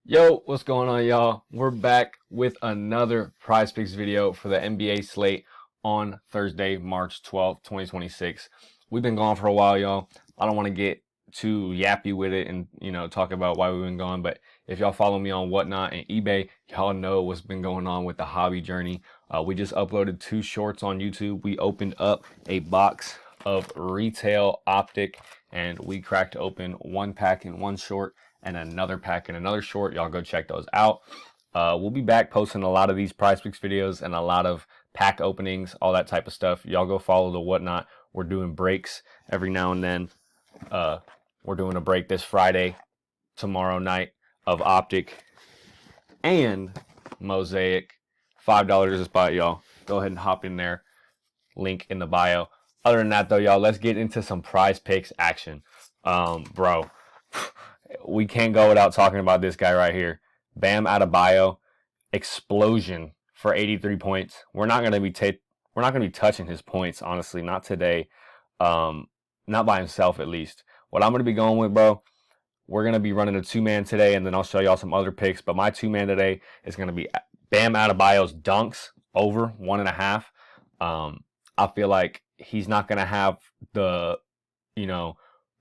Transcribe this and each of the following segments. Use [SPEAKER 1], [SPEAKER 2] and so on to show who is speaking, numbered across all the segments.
[SPEAKER 1] Yo, what's going on, y'all? We're back with another Prize Picks video for the NBA slate on Thursday, March 12th, 2026. We've been gone for a while, y'all. I don't want to get too yappy with it and, talk about why we've been gone, but if y'all follow me on Whatnot and eBay, y'all know what's been going on with the hobby journey. We just uploaded 2 shorts on YouTube. We opened up a box of retail optic and we cracked open 1 pack and 1 short and another pack and another short. Y'all go check those out. We'll be back posting a lot of these Prize Picks videos and a lot of pack openings, all that type of stuff. Y'all go follow the Whatnot. We're doing breaks every now and then. We're doing a break this Friday, tomorrow night, of Optic and Mosaic. $5 a spot, y'all. Go ahead and hop in there. Link in the bio. Other than that, though, y'all, let's get into some Prize Picks action. Bro, we can't go without talking about this guy right here. Bam Adebayo, explosion for 83 points. We're not gonna be touching his points, honestly, not today. Not by himself at least. What I'm gonna be going with, bro, we're gonna be running a 2-man today, and then I'll show y'all some other picks. But my 2-man today is gonna be Bam Adebayo's dunks over 1.5. I feel like he's not gonna have the,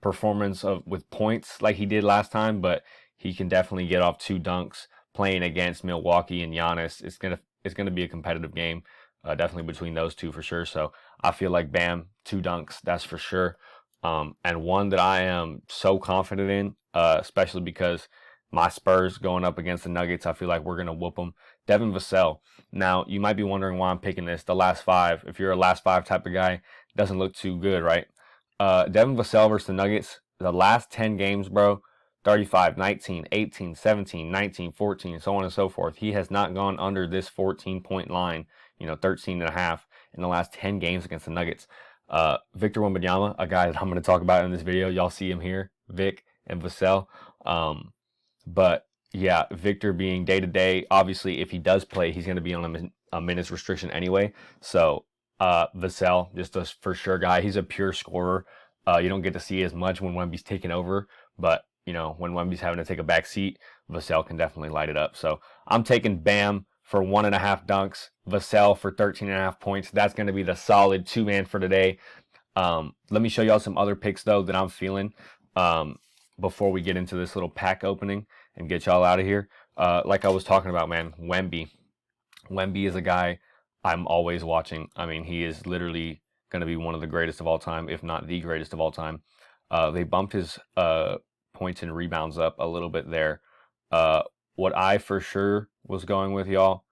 [SPEAKER 1] performance of with points like he did last time, but he can definitely get off 2 dunks playing against Milwaukee and Giannis. It's gonna be a competitive game, definitely between those two for sure. So I feel like Bam 2 dunks, that's for sure. And one that I am so confident in, especially because my Spurs going up against the Nuggets, I feel like we're gonna whoop them. Devin Vassell. Now you might be wondering why I'm picking this. The last 5. If you're a last 5 type of guy, doesn't look too good, right? Devin Vassell versus the Nuggets, the last 10 games, bro, 35, 19, 18, 17, 19, 14, so on and so forth. He has not gone under this 14-point line, 13 and a half in the last 10 games against the Nuggets. Victor Wembanyama, a guy that I'm going to talk about in this video. Y'all see him here, Vic and Vassell. But yeah, Victor being day to day, obviously, if he does play, he's going to be on a minutes restriction anyway. So Vassell, just a for sure guy. He's a pure scorer. You don't get to see as much when Wemby's taking over, but when Wemby's having to take a back seat, Vassell can definitely light it up. So I'm taking Bam for 1.5 dunks, Vassell for 13.5 points. That's going to be the solid 2-man for today. Let me show y'all some other picks though that I'm feeling before we get into this little pack opening and get y'all out of here. Like I was talking about, man, Wemby. Wemby is a guy I'm always watching. I mean, he is literally going to be one of the greatest of all time, if not the greatest of all time. They bumped his points and rebounds up a little bit there. What I for sure was going with, y'all,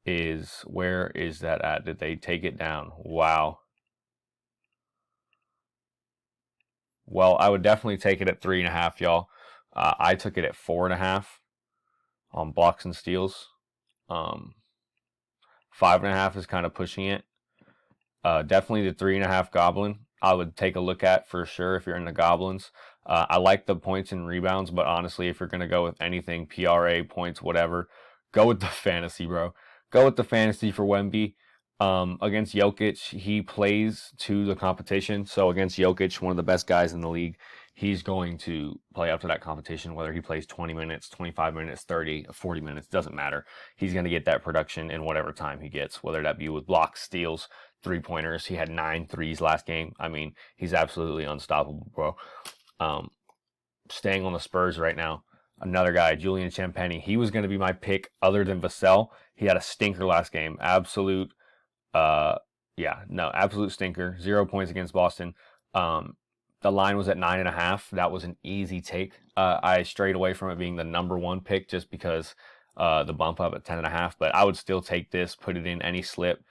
[SPEAKER 1] is where is that at? Did they take it down? Wow. Well, I would definitely take it at 3.5, y'all. I took it at 4.5 on blocks and steals. 5.5 is kind of pushing it. Definitely the 3.5 Goblin I would take a look at for sure if you're in the Goblins. I like the points and rebounds, but honestly, if you're going to go with anything, PRA, points, whatever, go with the fantasy, bro. Go with the fantasy for Wemby. Against Jokic, he plays to the competition. So against Jokic, one of the best guys in the league, he's going to play up to that competition, whether he plays 20 minutes, 25 minutes, 30, 40 minutes, doesn't matter. He's going to get that production in whatever time he gets, whether that be with blocks, steals, 3-pointers. He had 9 threes last game. I mean, he's absolutely unstoppable, bro. Staying on the Spurs right now, another guy, Julian Champagnie. He was going to be my pick other than Vassell. He had a stinker last game. Absolute stinker. 0 points against Boston. The line was at 9.5. That was an easy take. I strayed away from it being the number 1 pick just because the bump up at 10.5. But I would still take this, put it in any slip,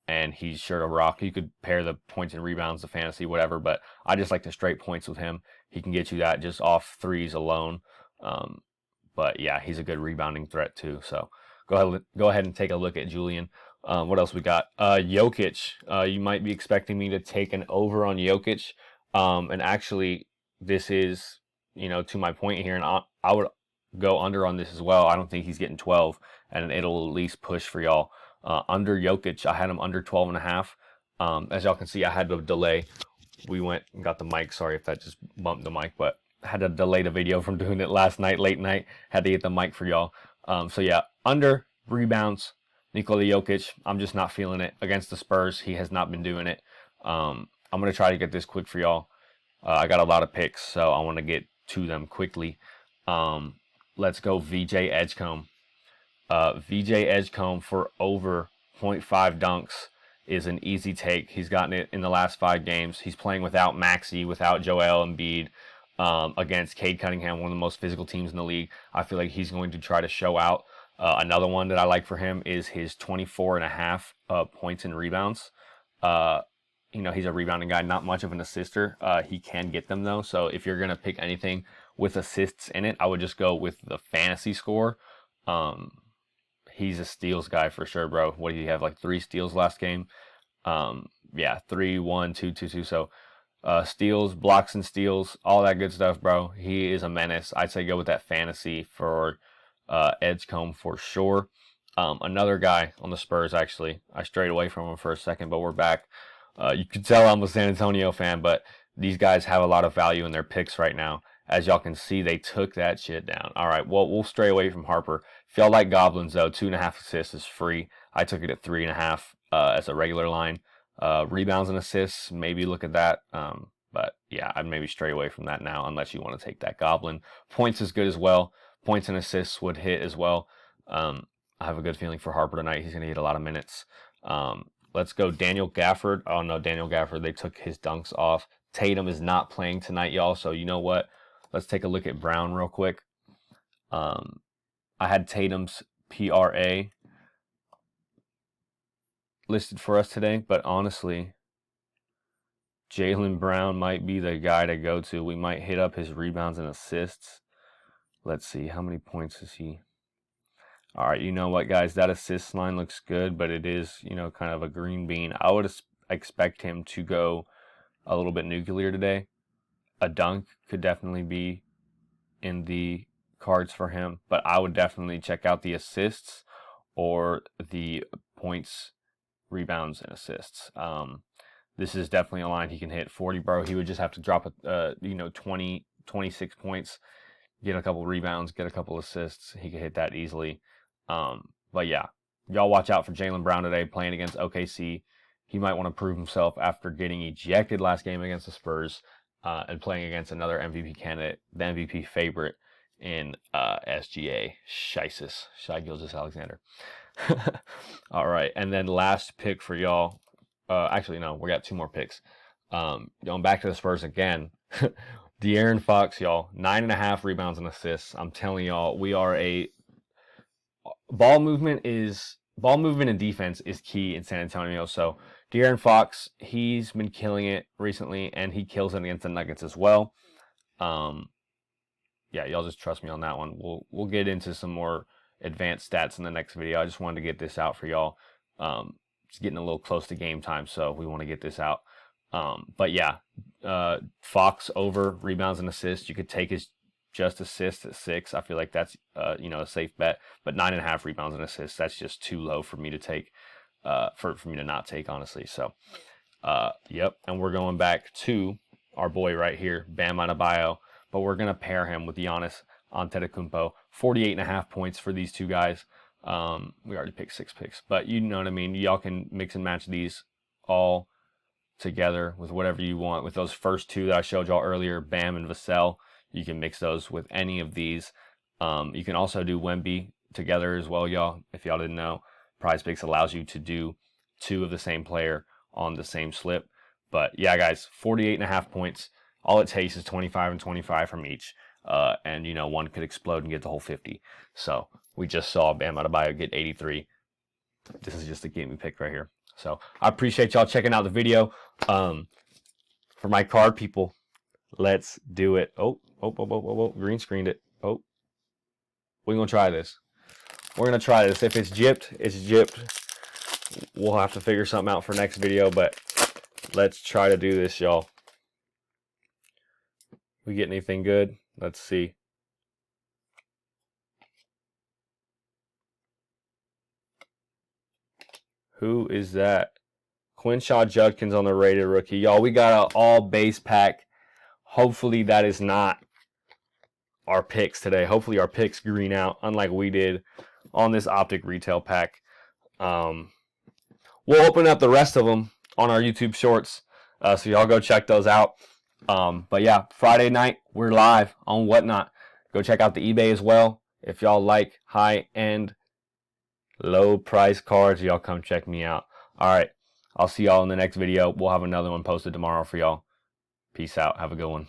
[SPEAKER 1] and he's sure to rock. You could pair the points and rebounds, the fantasy, whatever. But I just like the straight points with him. He can get you that just off threes alone. But yeah, he's a good rebounding threat too. So go ahead and take a look at Julian. What else we got? Jokic. You might be expecting me to take an over on Jokic. And actually, this is, to my point here, and I would go under on this as well. I don't think he's getting 12, and it'll at least push for y'all. Under Jokic, I had him under 12.5. As y'all can see, I had the delay. We went and got the mic. Sorry if that just bumped the mic, but had to delay the video from doing it last night, late night. Had to get the mic for y'all. So yeah, under rebounds, Nikola Jokic. I'm just not feeling it against the Spurs. He has not been doing it. I'm gonna try to get this quick for y'all. I got a lot of picks, so I want to get to them quickly. Let's go VJ Edgecombe. VJ Edgecombe for over 0.5 dunks is an easy take. He's gotten it in the last 5 games. He's playing without Maxey, without Joel Embiid, against Cade Cunningham, one of the most physical teams in the league. I feel like he's going to try to show out. Another one that I like for him is his 24.5 points and rebounds. He's a rebounding guy, not much of an assister. He can get them though. So if you're going to pick anything with assists in it, I would just go with the fantasy score. He's a steals guy for sure, bro. What did he have? Like 3 steals last game? 3, 1, 2, 2, 2. So steals, blocks and steals, all that good stuff, bro. He is a menace. I'd say go with that fantasy for Edgecombe for sure. Another guy on the Spurs, actually. I strayed away from him for a second, but we're back. You can tell I'm a San Antonio fan, but these guys have a lot of value in their picks right now. As y'all can see, they took that shit down. All right, well, we'll stray away from Harper. If y'all like Goblins, though, 2.5 assists is free. I took it at 3.5 as a regular line. Rebounds and assists, maybe look at that. But, yeah, I'd maybe stray away from that now unless you want to take that Goblin. Points is good as well. Points and assists would hit as well. I have a good feeling for Harper tonight. He's going to get a lot of minutes. Let's go Daniel Gafford. Oh, no, Daniel Gafford. They took his dunks off. Tatum is not playing tonight, y'all. So you know what? Let's take a look at Brown real quick. I had Tatum's PRA listed for us today, but honestly, Jaylen Brown might be the guy to go to. We might hit up his rebounds and assists. Let's see. How many points is he? All right, you know what, guys? That assist line looks good, but it is, kind of a green bean. I would expect him to go a little bit nuclear today. A dunk could definitely be in the cards for him, but I would definitely check out the assists or the points, rebounds, and assists. This is definitely a line he can hit 40, bro. He would just have to drop 20, 26 points, get a couple rebounds, get a couple assists. He could hit that easily. But yeah, y'all watch out for Jaylen Brown today playing against OKC. He might want to prove himself after getting ejected last game against the Spurs and playing against another MVP candidate, the MVP favorite in SGA, Shai Gilgeous-Alexander. All right, and then last pick for y'all. Actually, no, we got 2 more picks. Going back to the Spurs again. De'Aaron Fox, y'all, 9.5 rebounds and assists. I'm telling y'all, we are a ball movement and defense is key in San Antonio. So De'Aaron Fox, he's been killing it recently, and he kills it against the Nuggets as well. Yeah, y'all just trust me on that one. We'll get into some more advanced stats in the next video. I just wanted to get this out for y'all. It's getting a little close to game time, so we want to get this out. But yeah, Fox over rebounds and assists. You could take his just assists at 6. I feel like that's a safe bet. But 9.5 rebounds and assists, that's just too low for me to take. For me to not take, honestly. So, yep. And we're going back to our boy right here, Bam Adebayo. But we're gonna pair him with Giannis Antetokounmpo. 48.5 points for these two guys. We already picked 6 picks, but you know what I mean. Y'all can mix and match these all together with whatever you want. With those first 2 that I showed y'all earlier, Bam and Vassell, you can mix those with any of these. You can also do Wemby together as well, y'all. If y'all didn't know, Prize Picks allows you to do 2 of the same player on the same slip. But yeah, guys, 48.5 points. All it takes is 25 and 25 from each. And one could explode and get the whole 50. So we just saw Bam Adebayo get 83. This is just a game we picked right here. So I appreciate y'all checking out the video. For my card people, let's do it. Oh, green screened it. Oh, we're going to try this. We're going to try this. If it's gypped, it's gypped. We'll have to figure something out for next video, but let's try to do this, y'all. We get anything good? Let's see. Who is that? Quinshaw Judkins on the rated rookie. Y'all, we got an all base pack. Hopefully that is not our picks today. Hopefully our picks green out, unlike we did on this Optic retail pack. We'll open up the rest of them on our YouTube shorts, so y'all go check those out. But yeah, Friday night, we're live on Whatnot. Go check out the eBay as well. If y'all like high-end, low-price cards, y'all come check me out. All right, I'll see y'all in the next video. We'll have another one posted tomorrow for y'all. Peace out. Have a good one.